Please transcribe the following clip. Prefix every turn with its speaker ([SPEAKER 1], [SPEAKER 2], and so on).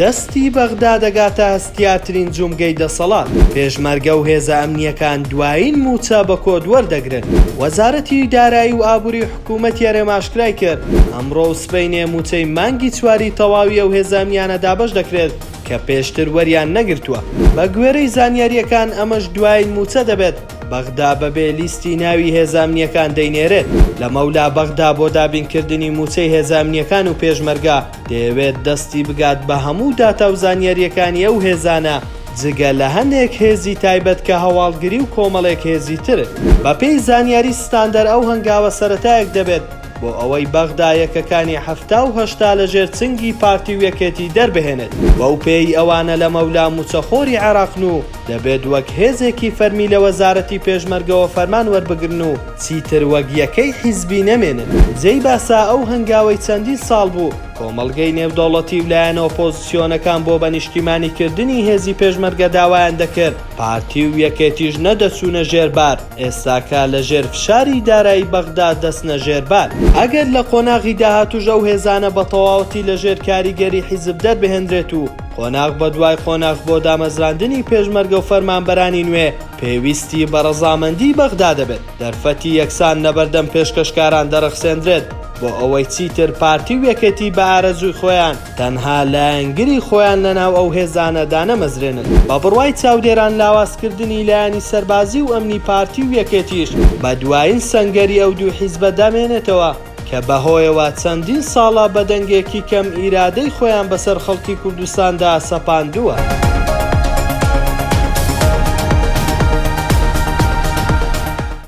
[SPEAKER 1] دەستی بەغدا دەگاتە هەستیارترین جومگەی دەسەڵات. پێشمەرگە و هێزە ئەمنیەکان دوایین موچە بە کۆد وەردەگرن. وەزارەتی دارایی و ئابووری حکوومەتی هەرێم ئاشکرای کرد ئەمڕۆ و سبەینێ موچەی مانگی چواری تەواویە و هێزە ئەمنیانە دابەش دەکرێت کە پێشتر وەریان نەگرتووە. بە گوێرەی زانیاریەکان ئەمەش دوایین موچە دەبێت. بەغدا بەبێ لیستی ناوی هێزە ئەمنیەکان دەینێرێت. لە مەولا بەغدا بۆ دابینکردنی موچەی هێزە ئەمنیەکان و پێشمەرگە دەیەوێت دەستی بگات بە هەموو داتا و زانیاریەکانی ئەو هێزانە جگە لە هەندێک هێزی تایبەت کە هەواڵگری و کۆمەڵێک هێزی تر. بە پێی زانیاری ستاندەر ئەو هەنگاوە سەرەتایەک دەبێت بۆ ئەوەی بەغدا یەکەکانی 70 لە ژێر چنگی پارتی و یەکێتی دەربهێنێت. بەو پێی ئەوانە لە مەولا موچەخۆری عێراقن و دەبێت وەک هێزێکی فەرمی لە وەزارەتی پێشمەرگەوە فەرمان وەربگرن و چیتر وەک یەکەی حیزبی نەمێنن. جێی باسا ئەو هەنگاوەی چەندین ساڵ بوو کۆمەڵگەی نێودەوڵەتی و لایەن ئۆپۆزیسیۆنەکان بۆ بە نیشتیمانیکردنی هێزی پێشمەرگە داوایان دەکرد پارتی و یەکێتیش نەدەچوونە ژێربار. ئێستاکە لە ژێر فشاری دارایی بەغدا دەستنە ژێربار. ئەگەر لە قۆناغی داهاتووژە و هێزانە بە تەواوەتی لە ژێر کاریگەری حیزب دەربهێنرێت و قۆناغ بە دوای قۆناغ بۆ دامەزراندنی پێشمەرگە و فەرمانبەرانی نوێ پێویستی بە ڕەزامەندی بەغدا دەبێت. دەرفەتی یەکسان لەبەردەم پێشکەشکاران دەرەخسێنرێت بۆ ئەوەی چیتر پارتی و یەکێتی بە ئارەزووی خۆیان تەنها لایەنگری خۆیان لەناو ئەو هێزانەدا نەمەزرێنن. بە بڕوای چاودێران لاوازکردنی لایەنی سەربازی و ئەمنی پارتی و یەکێتیش بە دوایین سەنگەری ئەو دوو حیزبە دامێنێتەوە کە بەهۆیەوە چەندین ساڵە بە دەنگێکی کەم ئیرادەی خۆیان بەسەر خەڵکی کوردستاندا سەپاندووە.